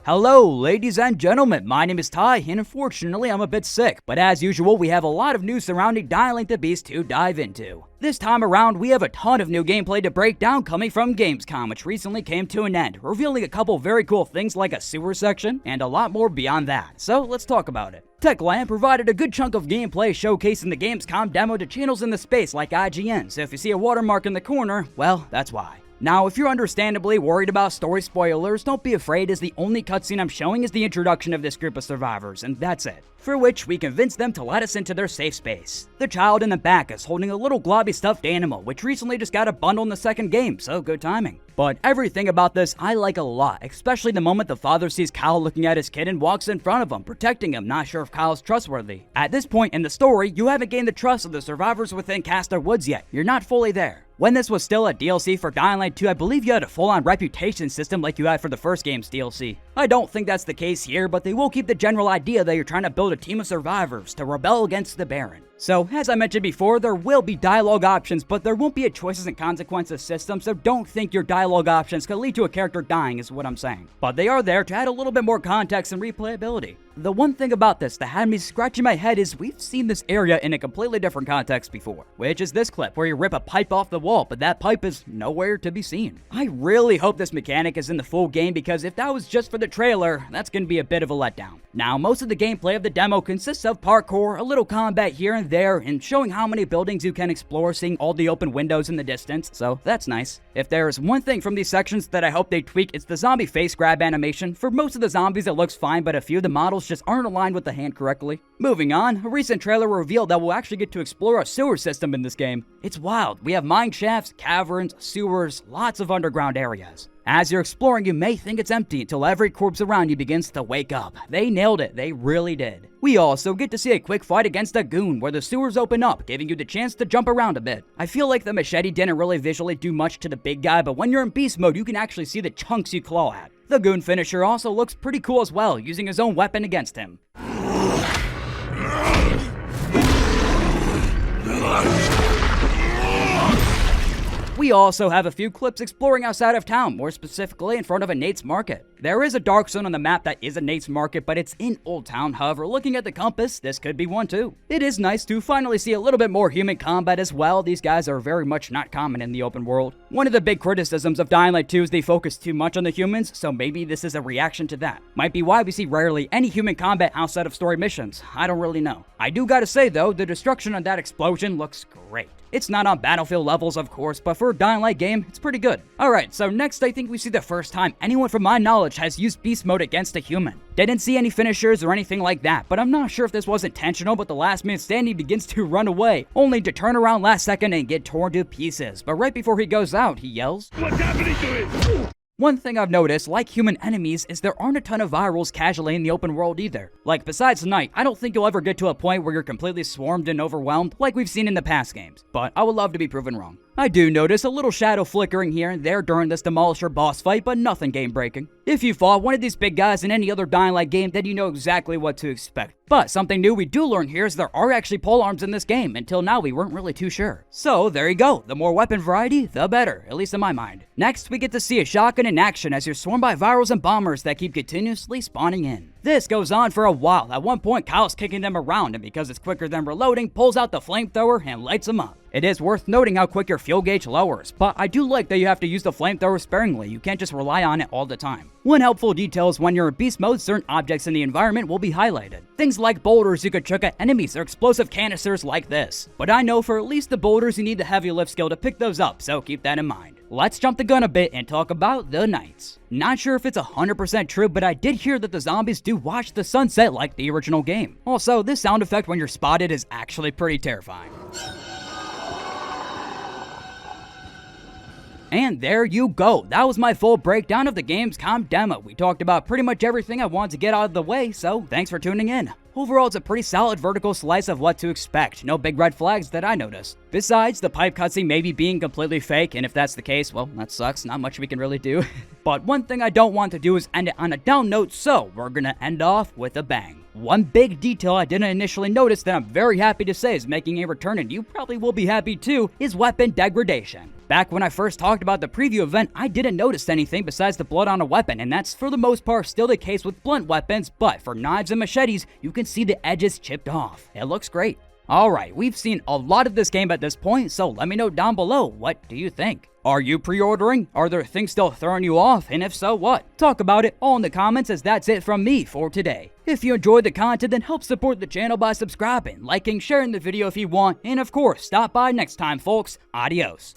Hello, ladies and gentlemen, my name is Ty, and unfortunately I'm a bit sick, but as usual we have a lot of news surrounding Dying Light the Beast to dive into. This time around, we have a ton of new gameplay to break down coming from Gamescom, which recently came to an end, revealing a couple very cool things like a sewer section, and a lot more beyond that, so let's talk about it. Techland provided a good chunk of gameplay showcasing the Gamescom demo to channels in the space like IGN, so if you see a watermark in the corner, well, that's why. Now, if you're understandably worried about story spoilers, don't be afraid, as the only cutscene I'm showing is the introduction of this group of survivors, and that's it. For which we convinced them to let us into their safe space. The child in the back is holding a little globby stuffed animal, which recently just got a bundle in the second game, so good timing. But everything about this I like a lot, especially the moment the father sees Kyle looking at his kid and walks in front of him, protecting him, not sure if Kyle's trustworthy. At this point in the story, you haven't gained the trust of the survivors within Castor Woods yet, you're not fully there. When this was still a DLC for Dying Light 2, I believe you had a full-on reputation system like you had for the first game's DLC. I don't think that's the case here, but they will keep the general idea that you're trying to build a team of survivors to rebel against the Baron. So, as I mentioned before, there will be dialogue options, but there won't be a choices and consequences system, so don't think your dialogue options could lead to a character dying is what I'm saying. But they are there to add a little bit more context and replayability. The one thing about this that had me scratching my head is we've seen this area in a completely different context before, which is this clip where you rip a pipe off the wall, but that pipe is nowhere to be seen. I really hope this mechanic is in the full game, because if that was just for the trailer, that's going to be a bit of a letdown. Now, most of the gameplay of the demo consists of parkour, a little combat here and there, and showing how many buildings you can explore, seeing all the open windows in the distance, so that's nice. If there's one thing from these sections that I hope they tweak, it's the zombie face grab animation. For most of the zombies it looks fine, but a few of the models just aren't aligned with the hand correctly. Moving on, a recent trailer revealed that we'll actually get to explore a sewer system in this game. It's wild. We have mine shafts, caverns, sewers, lots of underground areas. As you're exploring, you may think it's empty until every corpse around you begins to wake up. They nailed it, they really did. We also get to see a quick fight against a goon where the sewers open up, giving you the chance to jump around a bit. I feel like the machete didn't really visually do much to the big guy, but when you're in beast mode, you can actually see the chunks you claw at. The goon finisher also looks pretty cool as well, using his own weapon against him. We also have a few clips exploring outside of town, more specifically in front of a Nate's Market. There is a dark zone on the map that is a Nate's Market, but it's in Old Town. However, looking at the compass, this could be one too. It is nice to finally see a little bit more human combat as well. These guys are very much not common in the open world. One of the big criticisms of Dying Light 2 is they focus too much on the humans, so maybe this is a reaction to that. Might be why we see rarely any human combat outside of story missions. I don't really know. I do gotta say though, the destruction on that explosion looks great. It's not on Battlefield levels, of course, but for a Dying Light game, it's pretty good. Alright, so next I think we see the first time anyone from my knowledge has used beast mode against a human. Didn't see any finishers or anything like that, but I'm not sure if this was intentional, but the last man standing begins to run away, only to turn around last second and get torn to pieces. But right before he goes out, he yells, "What's happening to him?" One thing I've noticed, like human enemies, is there aren't a ton of virals casually in the open world either. Like, besides Night, I don't think you'll ever get to a point where you're completely swarmed and overwhelmed like we've seen in the past games, but I would love to be proven wrong. I do notice a little shadow flickering here and there during this Demolisher boss fight, but nothing game-breaking. If you fought one of these big guys in any other Dying Light game, then you know exactly what to expect. But something new we do learn here is there are actually polearms in this game. Until now, we weren't really too sure. So, there you go. The more weapon variety, the better, at least in my mind. Next, we get to see a shotgun in action as you're swarmed by virals and bombers that keep continuously spawning in. This goes on for a while. At one point, Kyle's kicking them around, and because it's quicker than reloading, pulls out the flamethrower and lights them up. It is worth noting how quick your fuel gauge lowers, but I do like that you have to use the flamethrower sparingly. You can't just rely on it all the time. One helpful detail is when you're in beast mode, certain objects in the environment will be highlighted. Things like boulders you could chuck at enemies or explosive canisters like this. But I know for at least the boulders you need the heavy lift skill to pick those up, so keep that in mind. Let's jump the gun a bit and talk about the Knights. Not sure if it's 100% true, but I did hear that the zombies do watch the sunset like the original game. Also, this sound effect when you're spotted is actually pretty terrifying. And there you go. That was my full breakdown of the Gamescom demo. We talked about pretty much everything I wanted to get out of the way, so thanks for tuning in. Overall, it's a pretty solid vertical slice of what to expect. No big red flags that I noticed. Besides, the pipe cutscene maybe being completely fake, and if that's the case, well, that sucks. Not much we can really do. But one thing I don't want to do is end it on a down note, so we're gonna end off with a bang. One big detail I didn't initially notice that I'm very happy to say is making a return, and you probably will be happy too, is weapon degradation. Back when I first talked about the preview event, I didn't notice anything besides the blood on a weapon, and that's for the most part still the case with blunt weapons, but for knives and machetes, you can see the edges chipped off. It looks great. Alright, we've seen a lot of this game at this point, so let me know down below, what do you think? Are you pre-ordering? Are there things still throwing you off? And if so, what? Talk about it all in the comments, as that's it from me for today. If you enjoyed the content, then help support the channel by subscribing, liking, sharing the video if you want, and of course, stop by next time folks. Adios.